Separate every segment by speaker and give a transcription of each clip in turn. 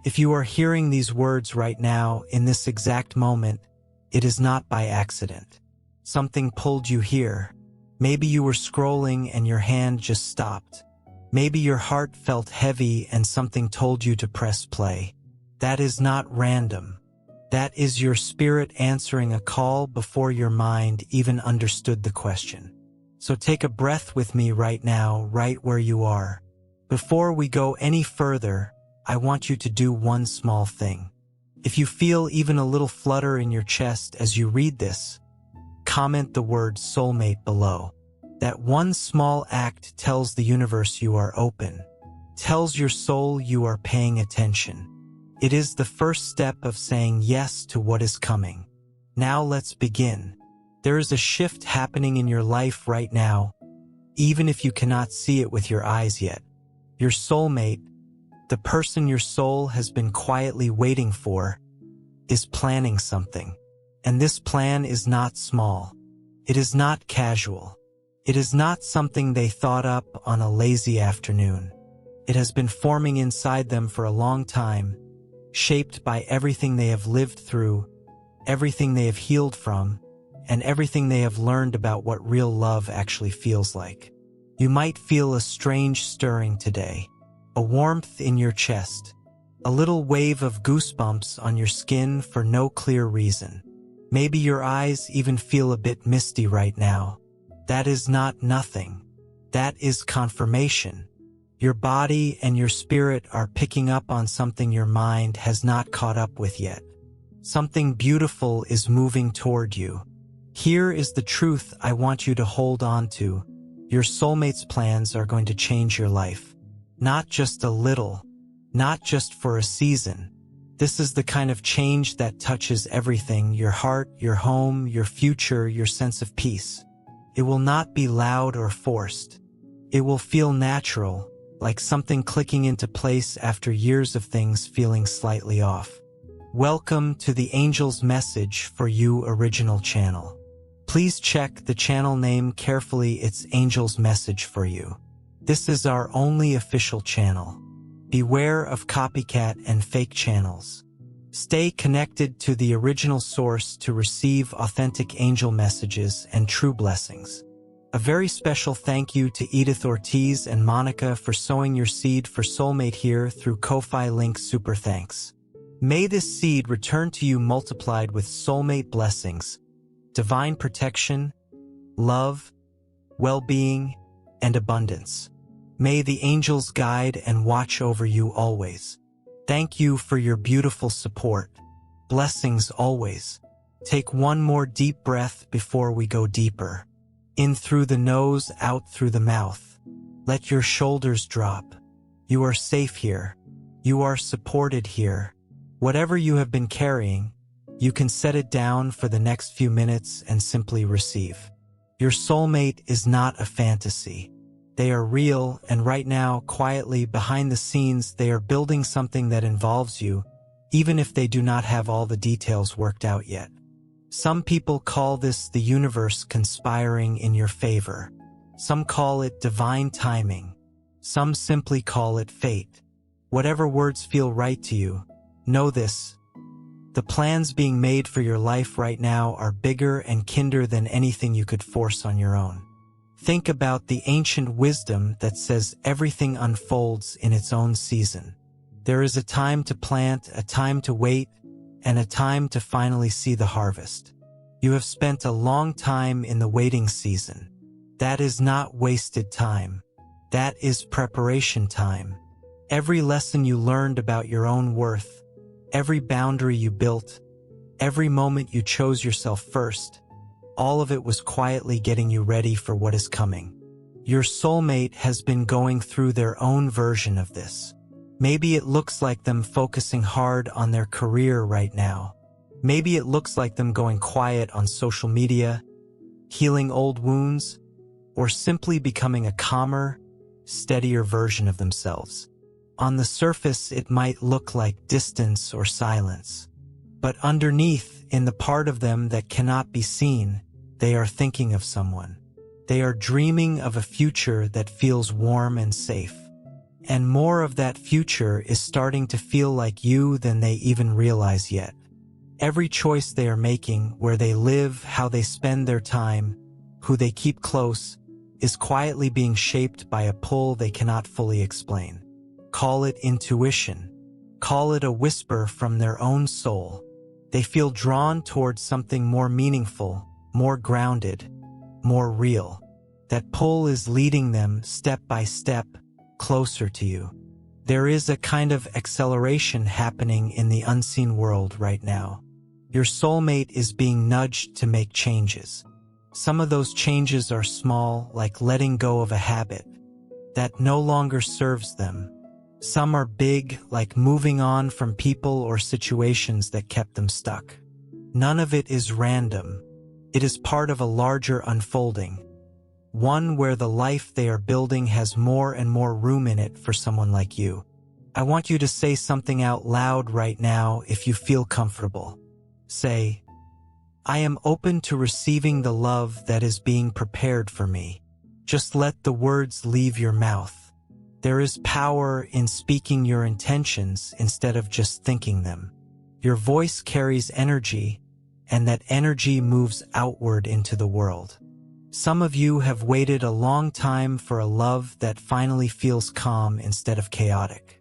Speaker 1: If you are hearing these words right now, in this exact moment, it is not by accident. Something pulled you here. Maybe you were scrolling and your hand just stopped. Maybe your heart felt heavy and something told you to press play. That is not random. That is your spirit answering a call before your mind even understood the question. So take a breath with me right now, right where you are. Before we go any further, I want you to do one small thing. If you feel even a little flutter in your chest as you read this, comment the word soulmate below. That one small act tells the universe you are open, tells your soul you are paying attention. It is the first step of saying yes to what is coming. Now let's begin. There is a shift happening in your life right now, even if you cannot see it with your eyes yet. Your soulmate, the person your soul has been quietly waiting for, is planning something. And this plan is not small. It is not casual. It is not something they thought up on a lazy afternoon. It has been forming inside them for a long time, shaped by everything they have lived through, everything they have healed from, and everything they have learned about what real love actually feels like. You might feel a strange stirring today, a warmth in your chest, a little wave of goosebumps on your skin for no clear reason. Maybe your eyes even feel a bit misty right now. That is not nothing. That is confirmation. Your body and your spirit are picking up on something your mind has not caught up with yet. Something beautiful is moving toward you. Here is the truth I want you to hold on to. Your soulmate's plans are going to change your life. Not just a little, not just for a season. This is the kind of change that touches everything: your heart, your home, your future, your sense of peace. It will not be loud or forced. It will feel natural, like something clicking into place after years of things feeling slightly off. Welcome to the Angel's Message for You original channel. Please check the channel name carefully. It's Angel's Message for You. This is our only official channel. Beware of copycat and fake channels. Stay connected to the original source to receive authentic angel messages and true blessings. A very special thank you to Edith Ortiz and Monica for sowing your seed for Soulmate here through Ko-Fi link. Super thanks. May this seed return to you multiplied with soulmate blessings, divine protection, love, well-being, and abundance. May the angels guide and watch over you always. Thank you for your beautiful support. Blessings always. Take one more deep breath before we go deeper. In through the nose, out through the mouth. Let your shoulders drop. You are safe here. You are supported here. Whatever you have been carrying, you can set it down for the next few minutes and simply receive. Your soulmate is not a fantasy. They are real, and right now, quietly behind the scenes, they are building something that involves you, even if they do not have all the details worked out yet. Some people call this the universe conspiring in your favor. Some call it divine timing. Some simply call it fate. Whatever words feel right to you, know this: the plans being made for your life right now are bigger and kinder than anything you could force on your own. Think about the ancient wisdom that says everything unfolds in its own season. There is a time to plant, a time to wait, and a time to finally see the harvest. You have spent a long time in the waiting season. That is not wasted time. That is preparation time. Every lesson you learned about your own worth, every boundary you built, every moment you chose yourself first, all of it was quietly getting you ready for what is coming. Your soulmate has been going through their own version of this. Maybe it looks like them focusing hard on their career right now. Maybe it looks like them going quiet on social media, healing old wounds, or simply becoming a calmer, steadier version of themselves. On the surface, it might look like distance or silence. But underneath, in the part of them that cannot be seen, they are thinking of someone. They are dreaming of a future that feels warm and safe. And more of that future is starting to feel like you than they even realize yet. Every choice they are making, where they live, how they spend their time, who they keep close, is quietly being shaped by a pull they cannot fully explain. Call it intuition. Call it a whisper from their own soul. They feel drawn towards something more meaningful, more grounded, more real. That pull is leading them step by step closer to you. There is a kind of acceleration happening in the unseen world right now. Your soulmate is being nudged to make changes. Some of those changes are small, like letting go of a habit that no longer serves them. Some are big, like moving on from people or situations that kept them stuck. None of it is random. It is part of a larger unfolding, one where the life they are building has more and more room in it for someone like you. I want you to say something out loud right now if you feel comfortable. Say, I am open to receiving the love that is being prepared for me. Just let the words leave your mouth. There is power in speaking your intentions instead of just thinking them. Your voice carries energy, and that energy moves outward into the world. Some of you have waited a long time for a love that finally feels calm instead of chaotic,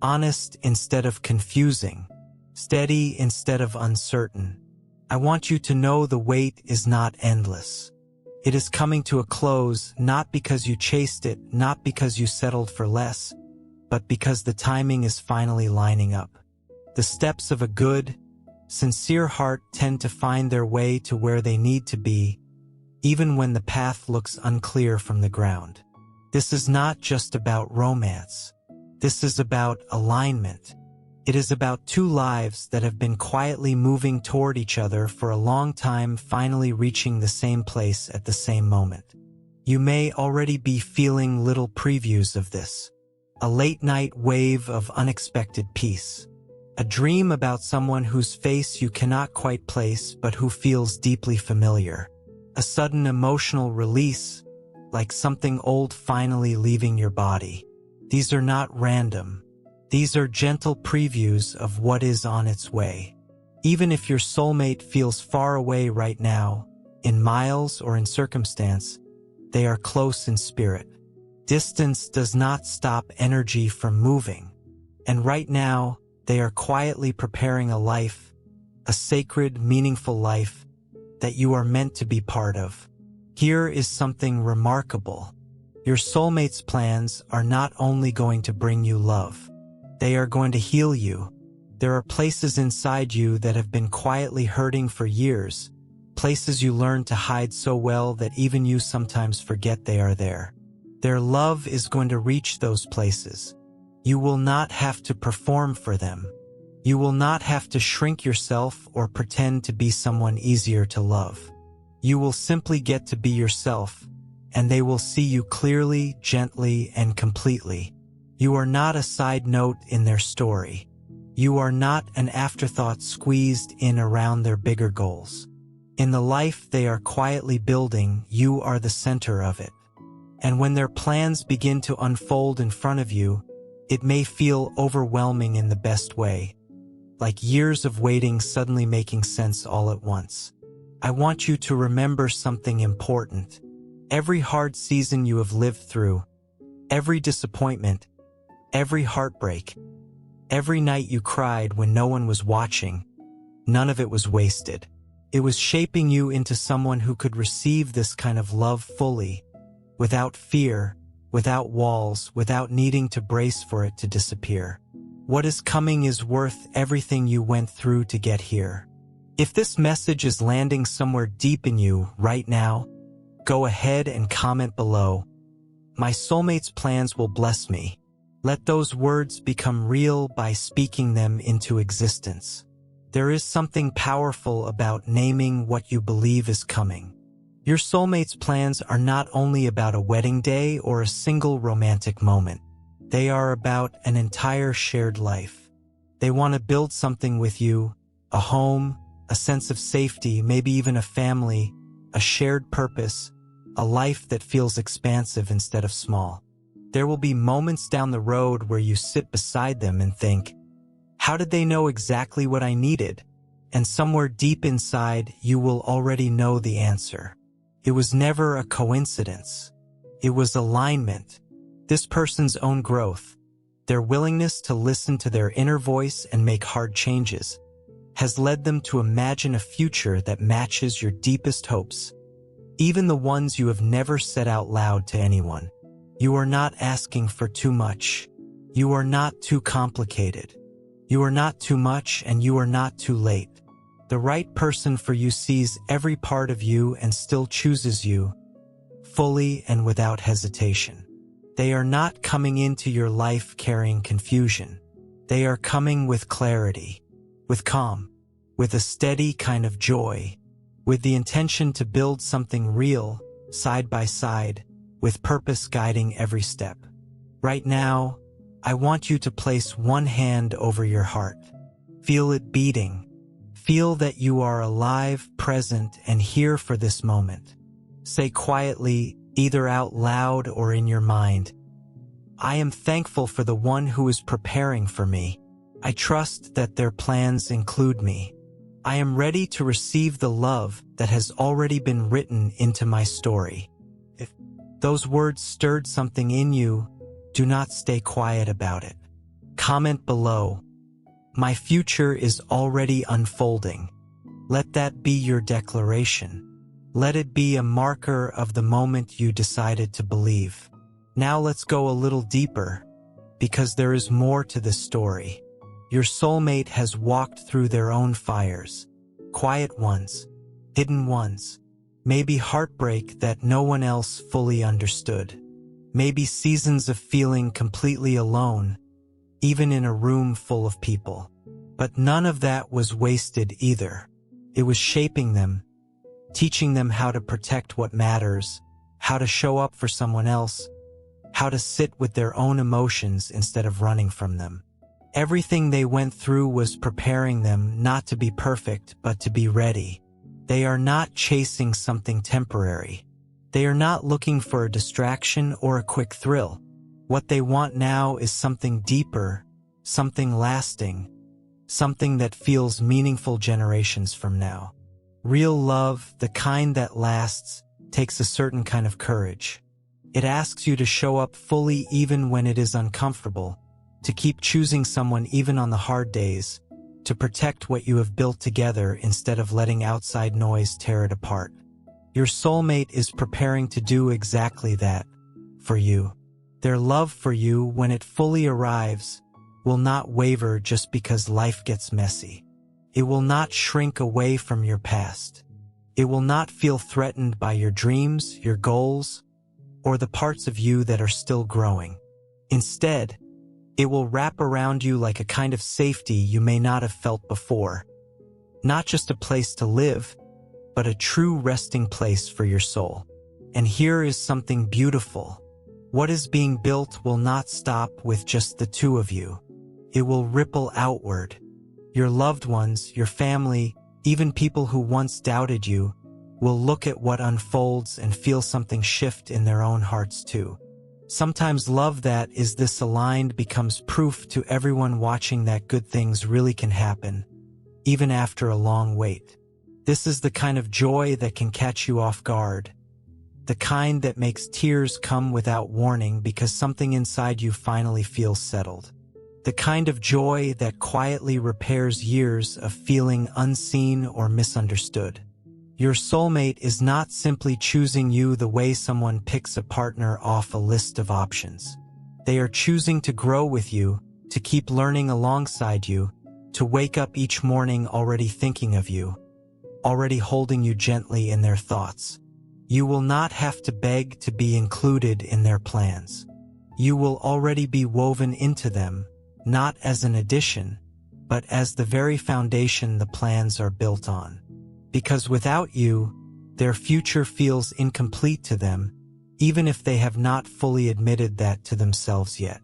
Speaker 1: honest instead of confusing, steady instead of uncertain. I want you to know the wait is not endless. It is coming to a close, not because you chased it, not because you settled for less, but because the timing is finally lining up. The steps of a good, sincere heart tend to find their way to where they need to be, even when the path looks unclear from the ground. This is not just about romance. This is about alignment. It is about two lives that have been quietly moving toward each other for a long time, finally reaching the same place at the same moment. You may already be feeling little previews of this. A late-night wave of unexpected peace. A dream about someone whose face you cannot quite place but who feels deeply familiar. A sudden emotional release, like something old finally leaving your body. These are not random. These are gentle previews of what is on its way. Even if your soulmate feels far away right now, in miles or in circumstance, they are close in spirit. Distance does not stop energy from moving. And right now, they are quietly preparing a life, a sacred, meaningful life that you are meant to be part of. Here is something remarkable. Your soulmate's plans are not only going to bring you love. They are going to heal you. There are places inside you that have been quietly hurting for years, places you learned to hide so well that even you sometimes forget they are there. Their love is going to reach those places. You will not have to perform for them. You will not have to shrink yourself or pretend to be someone easier to love. You will simply get to be yourself, and they will see you clearly, gently, and completely. You are not a side note in their story. You are not an afterthought squeezed in around their bigger goals. In the life they are quietly building, you are the center of it. And when their plans begin to unfold in front of you, it may feel overwhelming in the best way, like years of waiting suddenly making sense all at once. I want you to remember something important. Every hard season you have lived through, every disappointment, every heartbreak, every night you cried when no one was watching, none of it was wasted. It was shaping you into someone who could receive this kind of love fully, without fear, without walls, without needing to brace for it to disappear. What is coming is worth everything you went through to get here. If this message is landing somewhere deep in you right now, go ahead and comment below. My soulmate's plans will bless me. Let those words become real by speaking them into existence. There is something powerful about naming what you believe is coming. Your soulmate's plans are not only about a wedding day or a single romantic moment. They are about an entire shared life. They want to build something with you, a home, a sense of safety, maybe even a family, a shared purpose, a life that feels expansive instead of small. There will be moments down the road where you sit beside them and think, how did they know exactly what I needed? And somewhere deep inside, you will already know the answer. It was never a coincidence. It was alignment. This person's own growth, their willingness to listen to their inner voice and make hard changes, has led them to imagine a future that matches your deepest hopes, even the ones you have never said out loud to anyone. You are not asking for too much. You are not too complicated. You are not too much, and you are not too late. The right person for you sees every part of you and still chooses you, fully and without hesitation. They are not coming into your life carrying confusion. They are coming with clarity, with calm, with a steady kind of joy, with the intention to build something real, side by side, with purpose guiding every step. Right now, I want you to place one hand over your heart. Feel it beating. Feel that you are alive, present, and here for this moment. Say quietly, either out loud or in your mind, I am thankful for the one who is preparing for me. I trust that their plans include me. I am ready to receive the love that has already been written into my story. If those words stirred something in you, do not stay quiet about it. Comment below. My future is already unfolding. Let that be your declaration. Let it be a marker of the moment you decided to believe. Now let's go a little deeper, because there is more to this story. Your soulmate has walked through their own fires. Quiet ones, hidden ones. Maybe heartbreak that no one else fully understood. Maybe seasons of feeling completely alone, even in a room full of people. But none of that was wasted either. It was shaping them, teaching them how to protect what matters, how to show up for someone else, how to sit with their own emotions instead of running from them. Everything they went through was preparing them not to be perfect, but to be ready. They are not chasing something temporary. They are not looking for a distraction or a quick thrill. What they want now is something deeper, something lasting, something that feels meaningful generations from now. Real love, the kind that lasts, takes a certain kind of courage. It asks you to show up fully even when it is uncomfortable, to keep choosing someone even on the hard days, to protect what you have built together instead of letting outside noise tear it apart. Your soulmate is preparing to do exactly that for you. Their love for you, when it fully arrives, will not waver just because life gets messy. It will not shrink away from your past. It will not feel threatened by your dreams, your goals, or the parts of you that are still growing. Instead, it will wrap around you like a kind of safety you may not have felt before. Not just a place to live, but a true resting place for your soul. And here is something beautiful. What is being built will not stop with just the two of you. It will ripple outward. Your loved ones, your family, even people who once doubted you, will look at what unfolds and feel something shift in their own hearts too. Sometimes love that is this aligned becomes proof to everyone watching that good things really can happen, even after a long wait. This is the kind of joy that can catch you off guard, the kind that makes tears come without warning because something inside you finally feels settled. The kind of joy that quietly repairs years of feeling unseen or misunderstood. Your soulmate is not simply choosing you the way someone picks a partner off a list of options. They are choosing to grow with you, to keep learning alongside you, to wake up each morning already thinking of you, already holding you gently in their thoughts. You will not have to beg to be included in their plans. You will already be woven into them, not as an addition, but as the very foundation the plans are built on. Because without you, their future feels incomplete to them, even if they have not fully admitted that to themselves yet.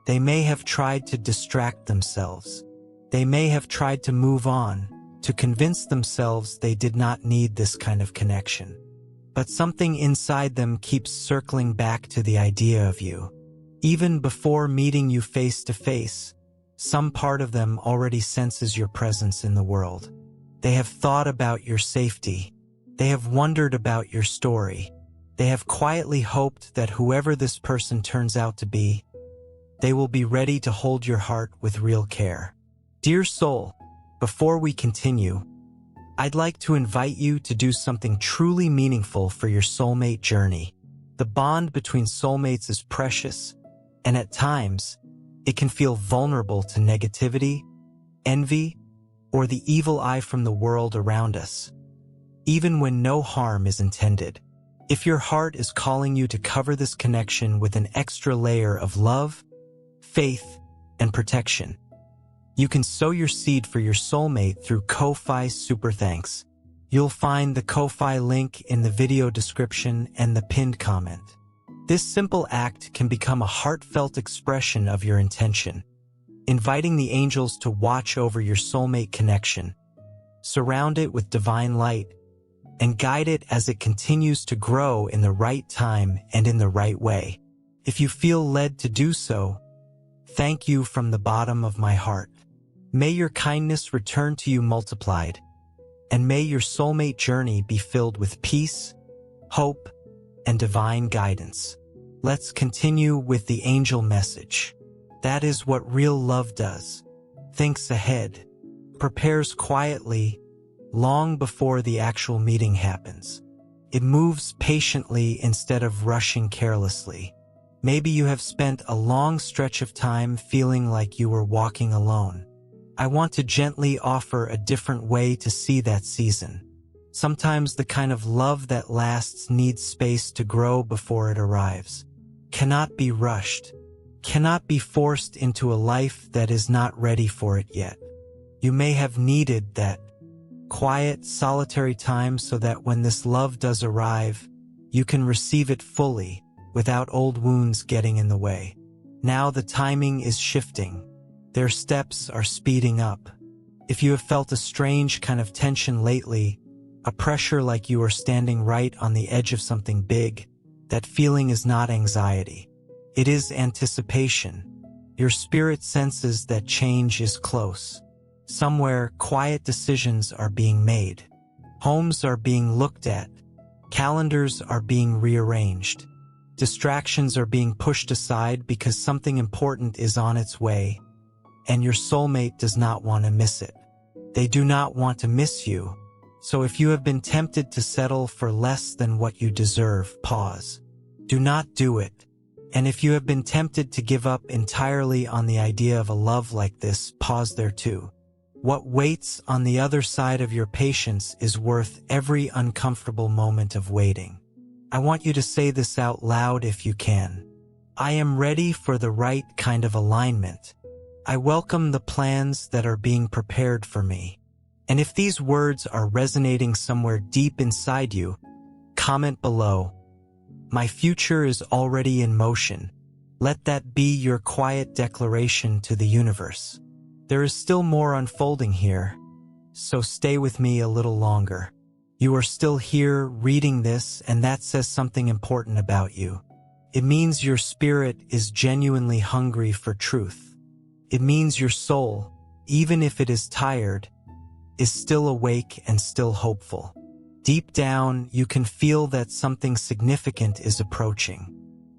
Speaker 1: They may have tried to distract themselves. They may have tried to move on, to convince themselves they did not need this kind of connection. But something inside them keeps circling back to the idea of you. Even before meeting you face to face, some part of them already senses your presence in the world. They have thought about your safety. They have wondered about your story. They have quietly hoped that whoever this person turns out to be, they will be ready to hold your heart with real care. Dear soul, before we continue, I'd like to invite you to do something truly meaningful for your soulmate journey. The bond between soulmates is precious, and at times, it can feel vulnerable to negativity, envy, or the evil eye from the world around us, even when no harm is intended. If your heart is calling you to cover this connection with an extra layer of love, faith, and protection, you can sow your seed for your soulmate through Ko-Fi Super Thanks. You'll find the Ko-Fi link in the video description and the pinned comment. This simple act can become a heartfelt expression of your intention, inviting the angels to watch over your soulmate connection, surround it with divine light, and guide it as it continues to grow in the right time and in the right way. If you feel led to do so, thank you from the bottom of my heart. May your kindness return to you multiplied, and may your soulmate journey be filled with peace, hope, and divine guidance. Let's continue with the angel message. That is what real love does. Thinks ahead, prepares quietly, long before the actual meeting happens. It moves patiently instead of rushing carelessly. Maybe you have spent a long stretch of time feeling like you were walking alone. I want to gently offer a different way to see that season. Sometimes the kind of love that lasts needs space to grow before it arrives. Cannot be rushed. Cannot be forced into a life that is not ready for it yet. You may have needed that quiet, solitary time so that when this love does arrive, you can receive it fully without old wounds getting in the way. Now the timing is shifting. Their steps are speeding up. If you have felt a strange kind of tension lately, a pressure like you are standing right on the edge of something big, that feeling is not anxiety. It is anticipation. Your spirit senses that change is close. Somewhere, quiet decisions are being made. Homes are being looked at. Calendars are being rearranged. Distractions are being pushed aside because something important is on its way, and your soulmate does not want to miss it. They do not want to miss you. So if you have been tempted to settle for less than what you deserve, pause. Do not do it. And if you have been tempted to give up entirely on the idea of a love like this, pause there too. What waits on the other side of your patience is worth every uncomfortable moment of waiting. I want you to say this out loud if you can. I am ready for the right kind of alignment. I welcome the plans that are being prepared for me. And if these words are resonating somewhere deep inside you, comment below. My future is already in motion. Let that be your quiet declaration to the universe. There is still more unfolding here, so stay with me a little longer. You are still here reading this, and that says something important about you. It means your spirit is genuinely hungry for truth. It means your soul, even if it is tired, is still awake and still hopeful. Deep down, you can feel that something significant is approaching.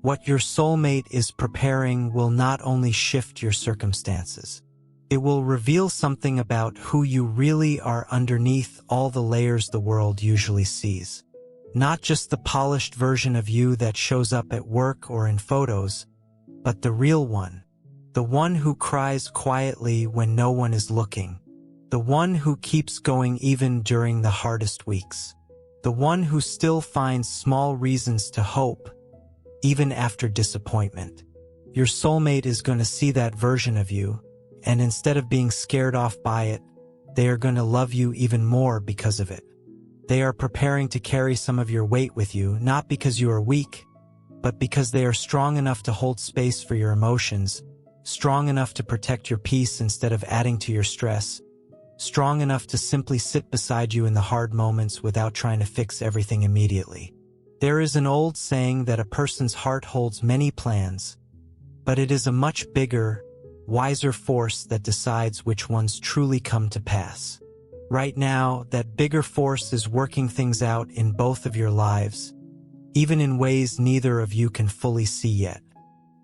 Speaker 1: What your soulmate is preparing will not only shift your circumstances. It will reveal something about who you really are underneath all the layers the world usually sees. Not just the polished version of you that shows up at work or in photos, but the real one. The one who cries quietly when no one is looking. The one who keeps going even during the hardest weeks. The one who still finds small reasons to hope, even after disappointment. Your soulmate is going to see that version of you, and instead of being scared off by it, they are going to love you even more because of it. They are preparing to carry some of your weight with you, not because you are weak, but because they are strong enough to hold space for your emotions, strong enough to protect your peace instead of adding to your stress, strong enough to simply sit beside you in the hard moments without trying to fix everything immediately. There is an old saying that a person's heart holds many plans, but it is a much bigger, wiser force that decides which ones truly come to pass. Right now, that bigger force is working things out in both of your lives, even in ways neither of you can fully see yet.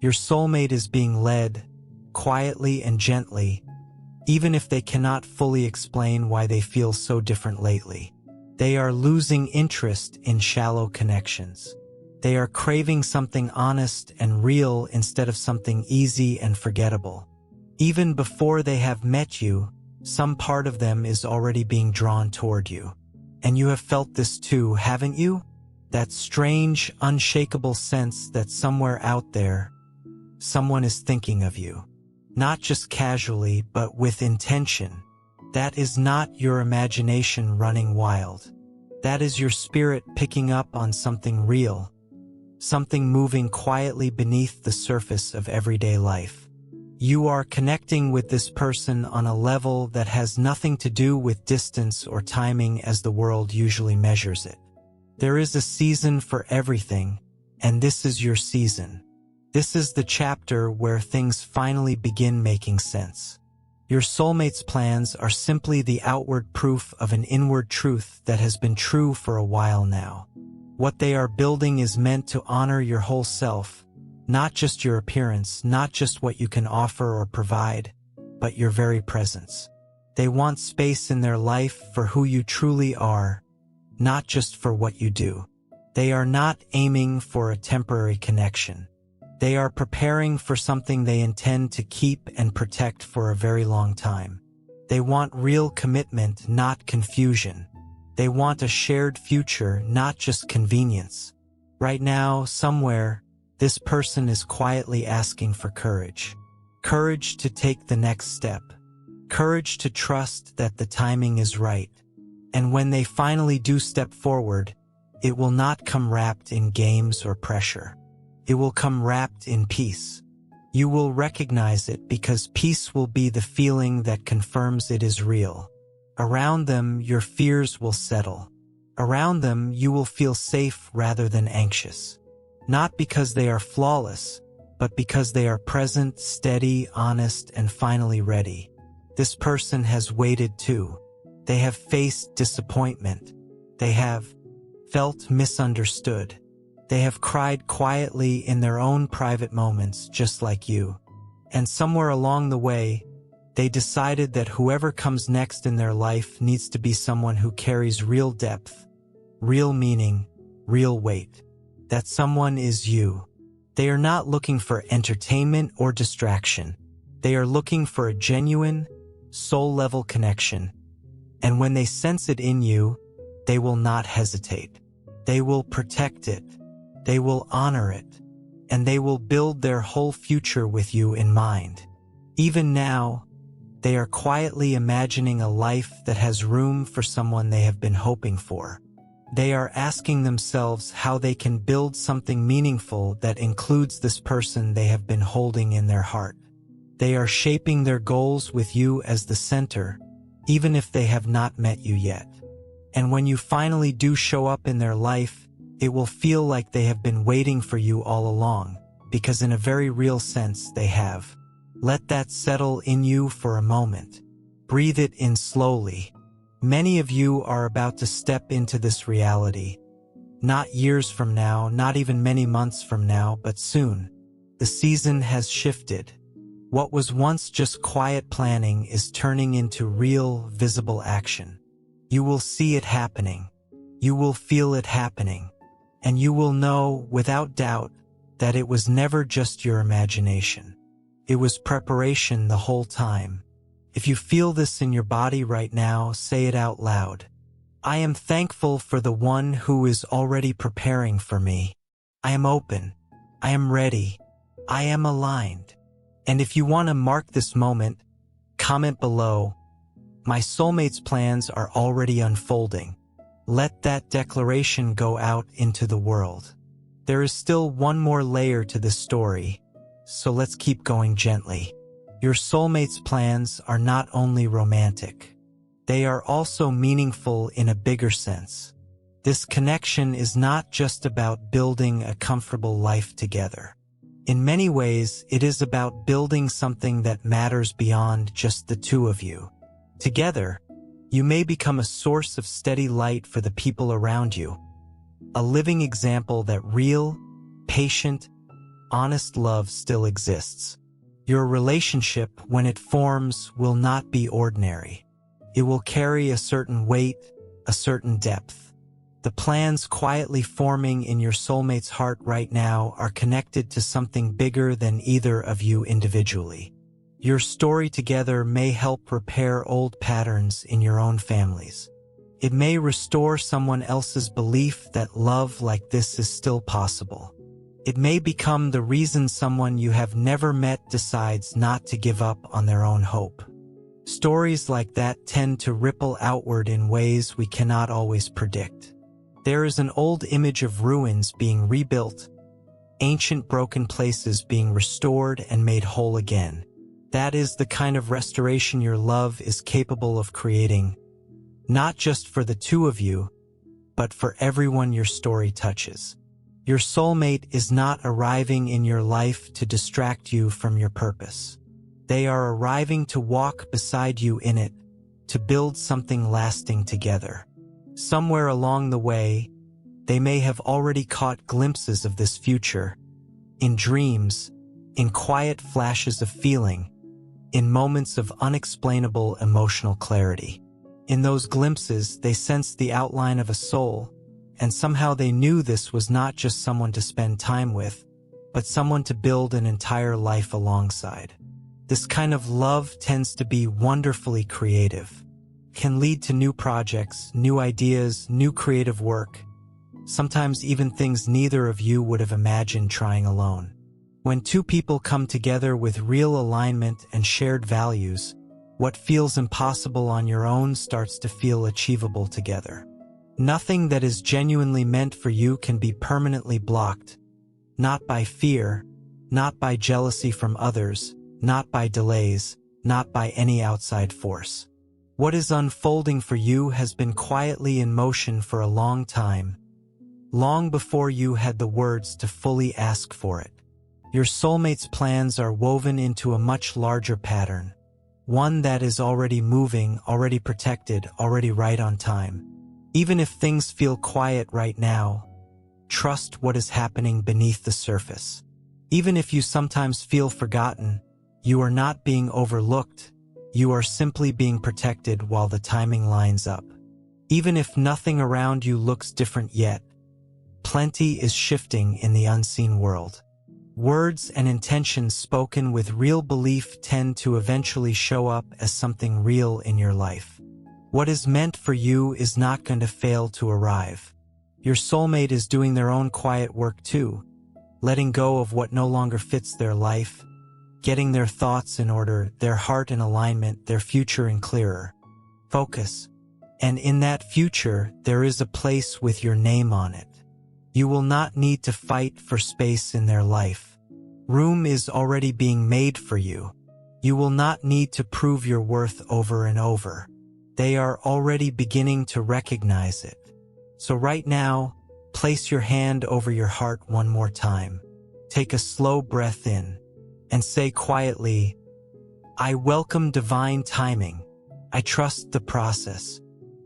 Speaker 1: Your soulmate is being led, quietly and gently, even if they cannot fully explain why they feel so different lately. They are losing interest in shallow connections. They are craving something honest and real instead of something easy and forgettable. Even before they have met you, some part of them is already being drawn toward you. And you have felt this too, haven't you? That strange, unshakable sense that somewhere out there, someone is thinking of you. Not just casually, but with intention. That is not your imagination running wild. That is your spirit picking up on something real, something moving quietly beneath the surface of everyday life. You are connecting with this person on a level that has nothing to do with distance or timing as the world usually measures it. There is a season for everything, and this is your season. This is the chapter where things finally begin making sense. Your soulmate's plans are simply the outward proof of an inward truth that has been true for a while now. What they are building is meant to honor your whole self, not just your appearance, not just what you can offer or provide, but your very presence. They want space in their life for who you truly are, not just for what you do. They are not aiming for a temporary connection. They are preparing for something they intend to keep and protect for a very long time. They want real commitment, not confusion. They want a shared future, not just convenience. Right now, somewhere, this person is quietly asking for courage. Courage to take the next step. Courage to trust that the timing is right. And when they finally do step forward, it will not come wrapped in games or pressure. It will come wrapped in peace. You will recognize it because peace will be the feeling that confirms it is real. Around them, your fears will settle. Around them, you will feel safe rather than anxious. Not because they are flawless, but because they are present, steady, honest, and finally ready. This person has waited too. They have faced disappointment. They have felt misunderstood. They have cried quietly in their own private moments, just like you. And somewhere along the way, they decided that whoever comes next in their life needs to be someone who carries real depth, real meaning, real weight. That someone is you. They are not looking for entertainment or distraction. They are looking for a genuine, soul-level connection. And when they sense it in you, they will not hesitate. They will protect it. They will honor it, and they will build their whole future with you in mind. Even now, they are quietly imagining a life that has room for someone they have been hoping for. They are asking themselves how they can build something meaningful that includes this person they have been holding in their heart. They are shaping their goals with you as the center, even if they have not met you yet. And when you finally do show up in their life, it will feel like they have been waiting for you all along, because in a very real sense they have. Let that settle in you for a moment. Breathe it in slowly. Many of you are about to step into this reality. Not years from now, not even many months from now, but soon. The season has shifted. What was once just quiet planning is turning into real, visible action. You will see it happening. You will feel it happening. And you will know, without doubt, that it was never just your imagination. It was preparation the whole time. If you feel this in your body right now, say it out loud. I am thankful for the one who is already preparing for me. I am open. I am ready. I am aligned. And if you want to mark this moment, comment below. My soulmate's plans are already unfolding. Let that declaration go out into the world. There is still one more layer to this story, so let's keep going gently. Your soulmate's plans are not only romantic. They are also meaningful in a bigger sense. This connection is not just about building a comfortable life together. In many ways, it is about building something that matters beyond just the two of you. Together, you may become a source of steady light for the people around you, a living example that real, patient, honest love still exists. Your relationship, when it forms, will not be ordinary. It will carry a certain weight, a certain depth. The plans quietly forming in your soulmate's heart right now are connected to something bigger than either of you individually. Your story together may help repair old patterns in your own families. It may restore someone else's belief that love like this is still possible. It may become the reason someone you have never met decides not to give up on their own hope. Stories like that tend to ripple outward in ways we cannot always predict. There is an old image of ruins being rebuilt, ancient broken places being restored and made whole again. That is the kind of restoration your love is capable of creating, not just for the two of you, but for everyone your story touches. Your soulmate is not arriving in your life to distract you from your purpose. They are arriving to walk beside you in it, to build something lasting together. Somewhere along the way, they may have already caught glimpses of this future, in dreams, in quiet flashes of feeling, in moments of unexplainable emotional clarity. In those glimpses, they sensed the outline of a soul, and somehow they knew this was not just someone to spend time with, but someone to build an entire life alongside. This kind of love tends to be wonderfully creative, can lead to new projects, new ideas, new creative work, sometimes even things neither of you would have imagined trying alone. When two people come together with real alignment and shared values, what feels impossible on your own starts to feel achievable together. Nothing that is genuinely meant for you can be permanently blocked, not by fear, not by jealousy from others, not by delays, not by any outside force. What is unfolding for you has been quietly in motion for a long time, long before you had the words to fully ask for it. Your soulmate's plans are woven into a much larger pattern, one that is already moving, already protected, already right on time. Even if things feel quiet right now, trust what is happening beneath the surface. Even if you sometimes feel forgotten, you are not being overlooked. You are simply being protected while the timing lines up. Even if nothing around you looks different yet, plenty is shifting in the unseen world. Words and intentions spoken with real belief tend to eventually show up as something real in your life. What is meant for you is not going to fail to arrive. Your soulmate is doing their own quiet work too, letting go of what no longer fits their life, getting their thoughts in order, their heart in alignment, their future in clearer focus. And in that future, there is a place with your name on it. You will not need to fight for space in their life. Room is already being made for you. You will not need to prove your worth over and over. They are already beginning to recognize it. So right now, place your hand over your heart one more time. Take a slow breath in and say quietly, I welcome divine timing. I trust the process.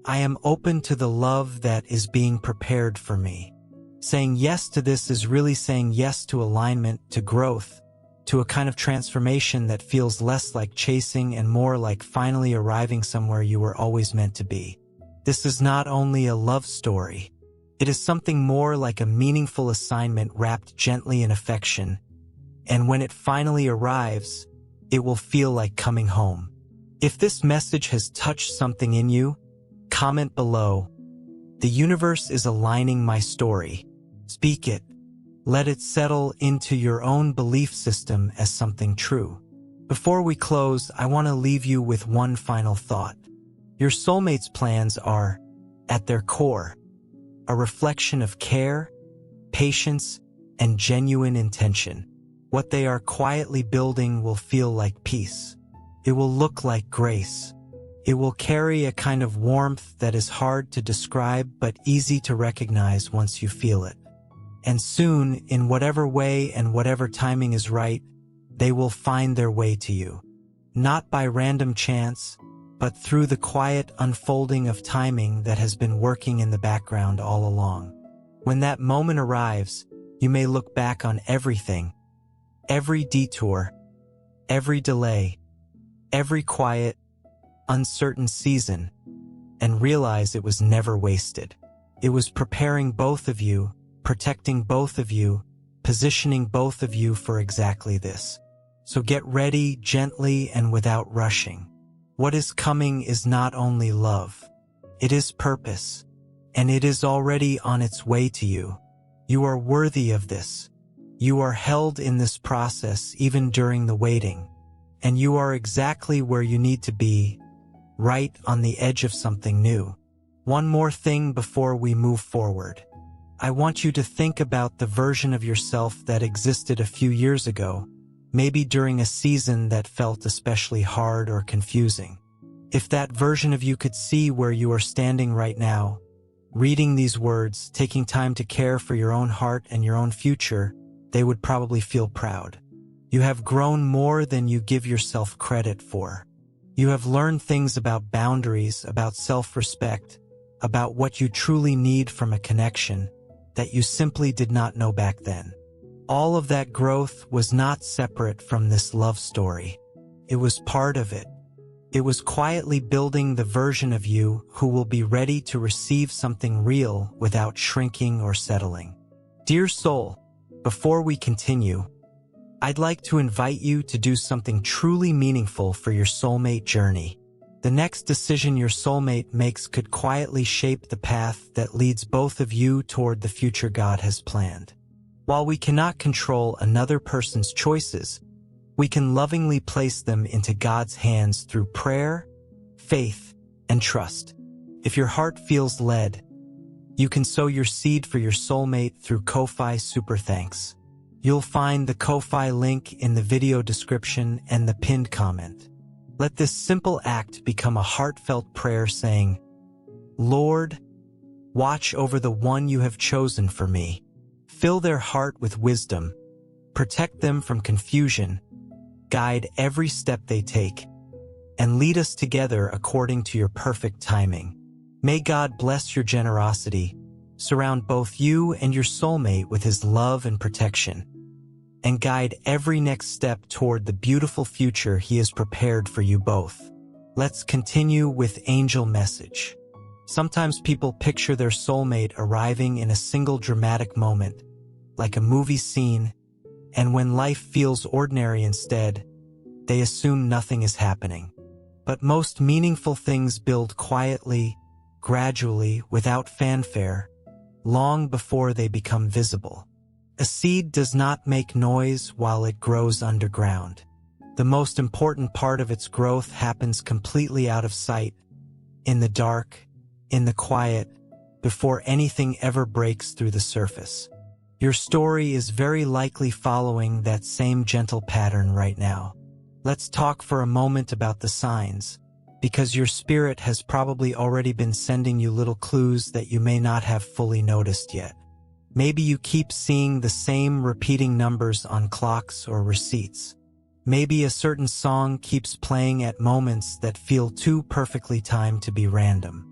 Speaker 1: I am open to the love that is being prepared for me. Saying yes to this is really saying yes to alignment, to growth, to a kind of transformation that feels less like chasing and more like finally arriving somewhere you were always meant to be. This is not only a love story. It is something more like a meaningful assignment wrapped gently in affection. And when it finally arrives, it will feel like coming home. If this message has touched something in you, comment below. The universe is aligning my story. Speak it. Let it settle into your own belief system as something true. Before we close, I want to leave you with one final thought. Your soulmate's plans are, at their core, a reflection of care, patience, and genuine intention. What they are quietly building will feel like peace. It will look like grace. It will carry a kind of warmth that is hard to describe but easy to recognize once you feel it. And soon, in whatever way and whatever timing is right, they will find their way to you. Not by random chance, but through the quiet unfolding of timing that has been working in the background all along. When that moment arrives, you may look back on everything, every detour, every delay, every quiet, uncertain season, and realize it was never wasted. It was preparing both of you, protecting both of you, positioning both of you for exactly this. So get ready gently and without rushing. What is coming is not only love, it is purpose, and it is already on its way to you. You are worthy of this. You are held in this process even during the waiting, and you are exactly where you need to be, right on the edge of something new. One more thing before we move forward. I want you to think about the version of yourself that existed a few years ago, maybe during a season that felt especially hard or confusing. If that version of you could see where you are standing right now, reading these words, taking time to care for your own heart and your own future, they would probably feel proud. You have grown more than you give yourself credit for. You have learned things about boundaries, about self-respect, about what you truly need from a connection that you simply did not know back then. All of that growth was not separate from this love story. It was part of it. It was quietly building the version of you who will be ready to receive something real without shrinking or settling. Dear soul, before we continue, I'd like to invite you to do something truly meaningful for your soulmate journey. The next decision your soulmate makes could quietly shape the path that leads both of you toward the future God has planned. While we cannot control another person's choices, we can lovingly place them into God's hands through prayer, faith, and trust. If your heart feels led, you can sow your seed for your soulmate through Ko-Fi Super Thanks. You'll find the Ko-Fi link in the video description and the pinned comment. Let this simple act become a heartfelt prayer saying, Lord, watch over the one you have chosen for me. Fill their heart with wisdom, protect them from confusion, guide every step they take, and lead us together according to your perfect timing. May God bless your generosity, surround both you and your soulmate with his love and protection, and guide every next step toward the beautiful future he has prepared for you both. Let's continue with Angel Message. Sometimes people picture their soulmate arriving in a single dramatic moment, like a movie scene, and when life feels ordinary instead, they assume nothing is happening. But most meaningful things build quietly, gradually, without fanfare, long before they become visible. A seed does not make noise while it grows underground. The most important part of its growth happens completely out of sight, in the dark, in the quiet, before anything ever breaks through the surface. Your story is very likely following that same gentle pattern right now. Let's talk for a moment about the signs, because your spirit has probably already been sending you little clues that you may not have fully noticed yet. Maybe you keep seeing the same repeating numbers on clocks or receipts. Maybe a certain song keeps playing at moments that feel too perfectly timed to be random.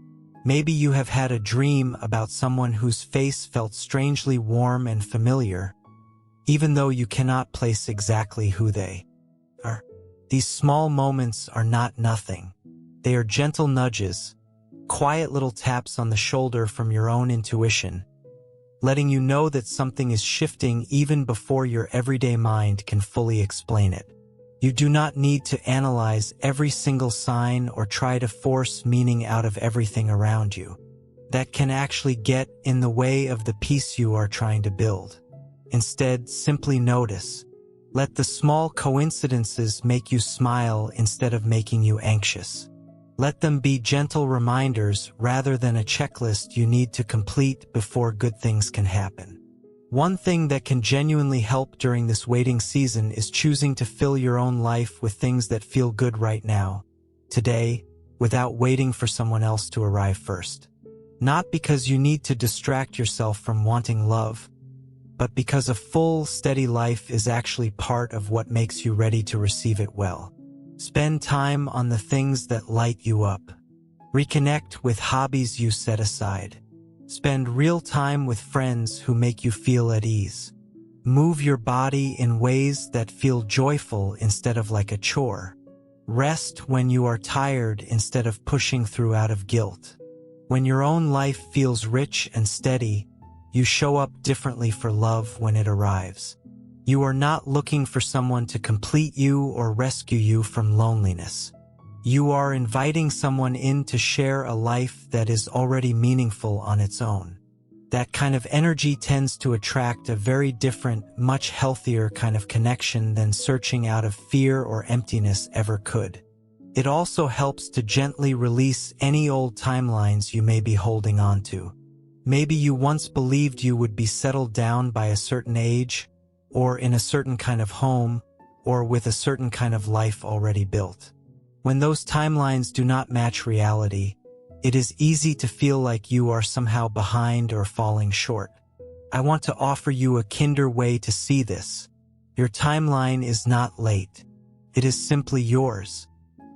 Speaker 1: Maybe you have had a dream about someone whose face felt strangely warm and familiar, even though you cannot place exactly who they are. These small moments are not nothing. They are gentle nudges, quiet little taps on the shoulder from your own intuition, letting you know that something is shifting even before your everyday mind can fully explain it. You do not need to analyze every single sign or try to force meaning out of everything around you. That can actually get in the way of the peace you are trying to build. Instead, simply notice. Let the small coincidences make you smile instead of making you anxious. Let them be gentle reminders rather than a checklist you need to complete before good things can happen. One thing that can genuinely help during this waiting season is choosing to fill your own life with things that feel good right now, today, without waiting for someone else to arrive first. Not because you need to distract yourself from wanting love, but because a full, steady life is actually part of what makes you ready to receive it well. Spend time on the things that light you up. Reconnect with hobbies you set aside. Spend real time with friends who make you feel at ease. Move your body in ways that feel joyful instead of like a chore. Rest when you are tired instead of pushing through out of guilt. When your own life feels rich and steady, you show up differently for love when it arrives. You are not looking for someone to complete you or rescue you from loneliness. You are inviting someone in to share a life that is already meaningful on its own. That kind of energy tends to attract a very different, much healthier kind of connection than searching out of fear or emptiness ever could. It also helps to gently release any old timelines you may be holding on to. Maybe you once believed you would be settled down by a certain age, or in a certain kind of home, or with a certain kind of life already built. When those timelines do not match reality, it is easy to feel like you are somehow behind or falling short. I want to offer you a kinder way to see this. Your timeline is not late. It is simply yours.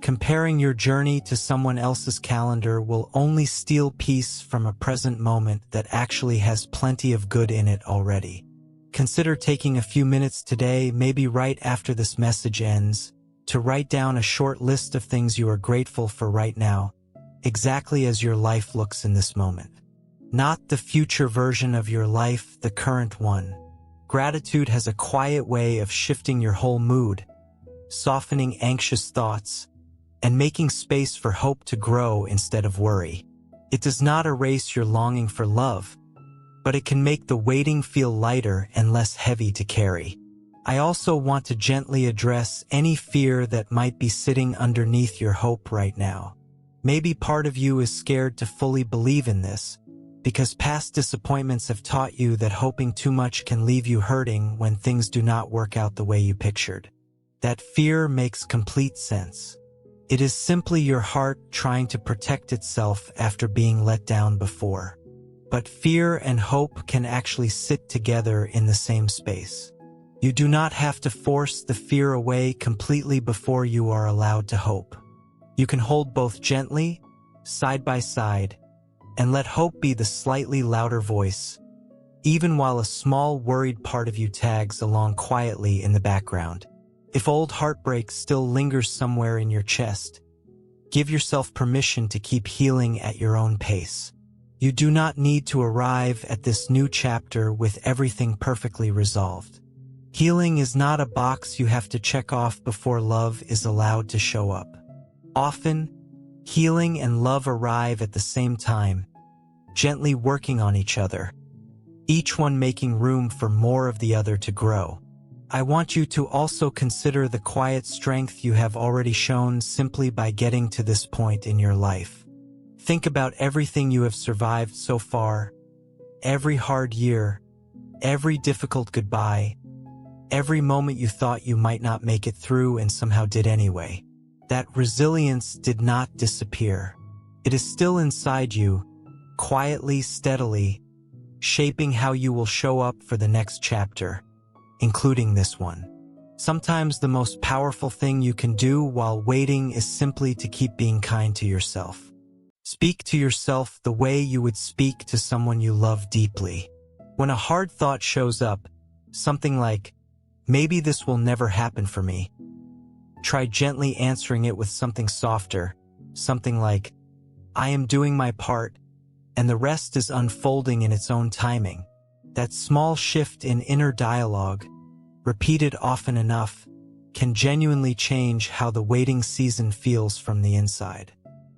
Speaker 1: Comparing your journey to someone else's calendar will only steal peace from a present moment that actually has plenty of good in it already. Consider taking a few minutes today, maybe right after this message ends, to write down a short list of things you are grateful for right now, exactly as your life looks in this moment. Not the future version of your life, the current one. Gratitude has a quiet way of shifting your whole mood, softening anxious thoughts, and making space for hope to grow instead of worry. It does not erase your longing for love, but it can make the waiting feel lighter and less heavy to carry. I also want to gently address any fear that might be sitting underneath your hope right now. Maybe part of you is scared to fully believe in this, because past disappointments have taught you that hoping too much can leave you hurting when things do not work out the way you pictured. That fear makes complete sense. It is simply your heart trying to protect itself after being let down before. But fear and hope can actually sit together in the same space. You do not have to force the fear away completely before you are allowed to hope. You can hold both gently, side by side, and let hope be the slightly louder voice, even while a small worried part of you tags along quietly in the background. If old heartbreak still lingers somewhere in your chest, give yourself permission to keep healing at your own pace. You do not need to arrive at this new chapter with everything perfectly resolved. Healing is not a box you have to check off before love is allowed to show up. Often, healing and love arrive at the same time, gently working on each other, each one making room for more of the other to grow. I want you to also consider the quiet strength you have already shown simply by getting to this point in your life. Think about everything you have survived so far, every hard year, every difficult goodbye, every moment you thought you might not make it through and somehow did anyway. That resilience did not disappear. It is still inside you, quietly, steadily, shaping how you will show up for the next chapter, including this one. Sometimes the most powerful thing you can do while waiting is simply to keep being kind to yourself. Speak to yourself the way you would speak to someone you love deeply. When a hard thought shows up, something like, "Maybe this will never happen for me," try gently answering it with something softer, something like, "I am doing my part, and the rest is unfolding in its own timing." That small shift in inner dialogue, repeated often enough, can genuinely change how the waiting season feels from the inside.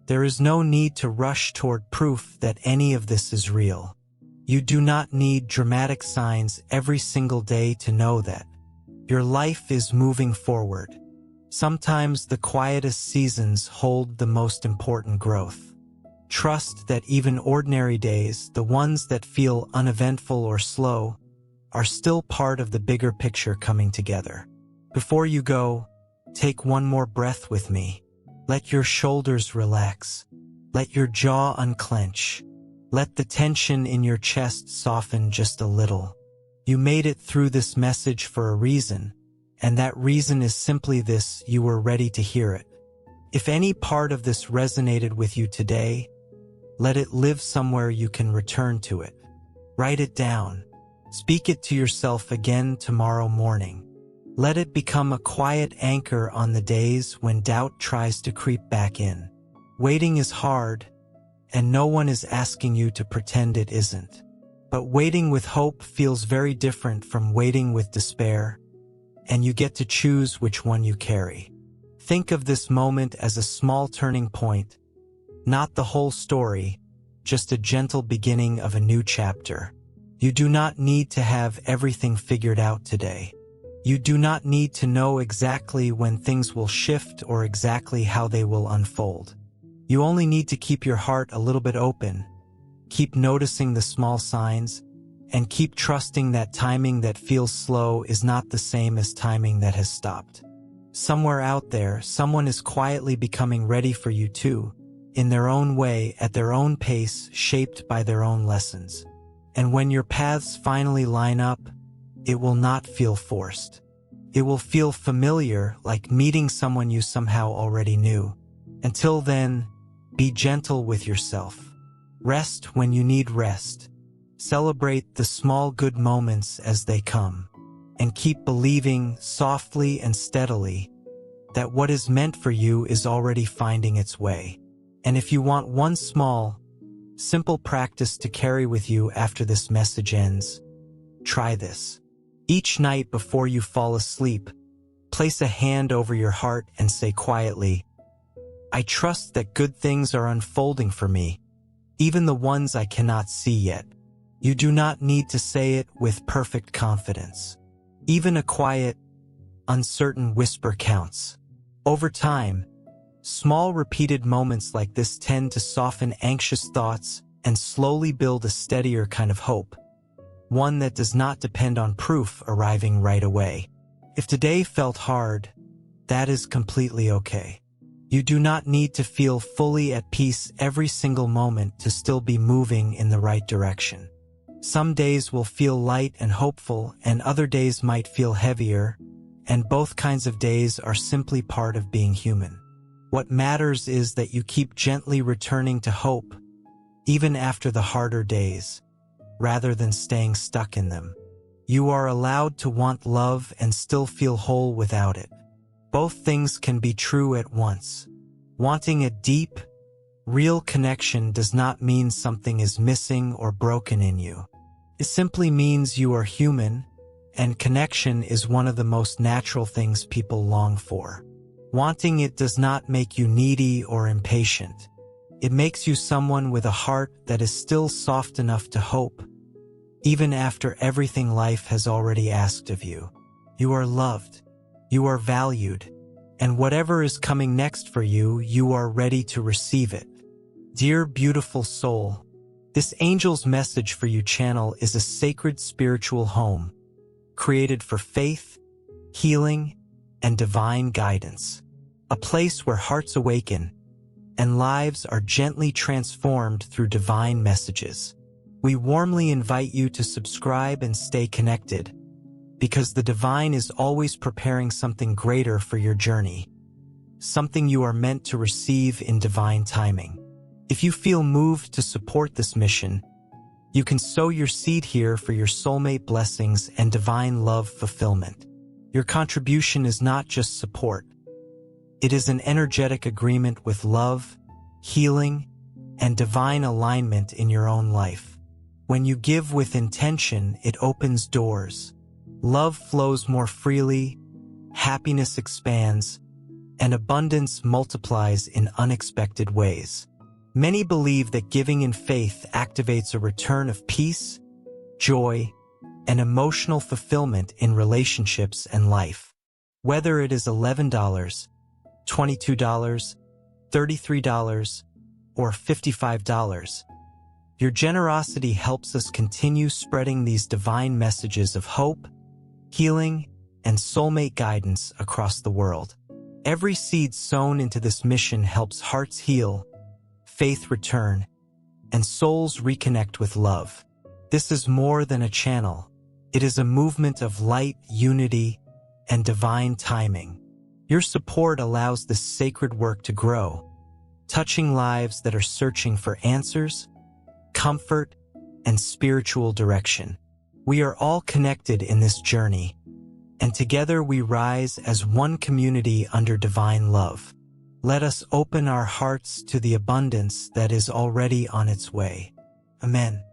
Speaker 1: There is no need to rush toward proof that any of this is real. You do not need dramatic signs every single day to know that your life is moving forward. Sometimes the quietest seasons hold the most important growth. Trust that even ordinary days, the ones that feel uneventful or slow, are still part of the bigger picture coming together. Before you go, take one more breath with me. Let your shoulders relax. Let your jaw unclench. Let the tension in your chest soften just a little. You made it through this message for a reason, and that reason is simply this: you were ready to hear it. If any part of this resonated with you today, let it live somewhere you can return to it. Write it down. Speak it to yourself again tomorrow morning. Let it become a quiet anchor on the days when doubt tries to creep back in. Waiting is hard, and no one is asking you to pretend it isn't. But waiting with hope feels very different from waiting with despair, and you get to choose which one you carry. Think of this moment as a small turning point, not the whole story, just a gentle beginning of a new chapter. You do not need to have everything figured out today. You do not need to know exactly when things will shift or exactly how they will unfold. You only need to keep your heart a little bit open, keep noticing the small signs, and keep trusting that timing that feels slow is not the same as timing that has stopped. Somewhere out there, someone is quietly becoming ready for you too, in their own way, at their own pace, shaped by their own lessons. And when your paths finally line up, it will not feel forced. It will feel familiar, like meeting someone you somehow already knew. Until then, be gentle with yourself. Rest when you need rest. Celebrate the small good moments as they come. And keep believing softly and steadily that what is meant for you is already finding its way. And if you want one small, simple practice to carry with you after this message ends, try this. Each night before you fall asleep, place a hand over your heart and say quietly, "I trust that good things are unfolding for me, even the ones I cannot see yet." You do not need to say it with perfect confidence. Even a quiet, uncertain whisper counts. Over time, small repeated moments like this tend to soften anxious thoughts and slowly build a steadier kind of hope, one that does not depend on proof arriving right away. If today felt hard, that is completely okay. You do not need to feel fully at peace every single moment to still be moving in the right direction. Some days will feel light and hopeful, and other days might feel heavier, and both kinds of days are simply part of being human. What matters is that you keep gently returning to hope, even after the harder days, rather than staying stuck in them. You are allowed to want love and still feel whole without it. Both things can be true at once. Wanting a deep, real connection does not mean something is missing or broken in you. It simply means you are human, and connection is one of the most natural things people long for. Wanting it does not make you needy or impatient. It makes you someone with a heart that is still soft enough to hope, even after everything life has already asked of you. You are loved, you are valued, and whatever is coming next for you, you are ready to receive it. Dear beautiful soul, this angel's message for you channel is a sacred spiritual home, created for faith, healing, and divine guidance. A place where hearts awaken and lives are gently transformed through divine messages. We warmly invite you to subscribe and stay connected, because the divine is always preparing something greater for your journey, something you are meant to receive in divine timing. If you feel moved to support this mission, you can sow your seed here for your soulmate blessings and divine love fulfillment. Your contribution is not just support. It is an energetic agreement with love, healing, and divine alignment in your own life. When you give with intention, it opens doors. Love flows more freely, happiness expands, and abundance multiplies in unexpected ways. Many believe that giving in faith activates a return of peace, joy, and emotional fulfillment in relationships and life. Whether it is $11, $22, $33, or $55, your generosity helps us continue spreading these divine messages of hope, healing, and soulmate guidance across the world. Every seed sown into this mission helps hearts heal, faith return, and souls reconnect with love. This is more than a channel. It is a movement of light, unity, and divine timing. Your support allows this sacred work to grow, touching lives that are searching for answers, comfort, and spiritual direction. We are all connected in this journey, and together we rise as one community under divine love. Let us open our hearts to the abundance that is already on its way. Amen.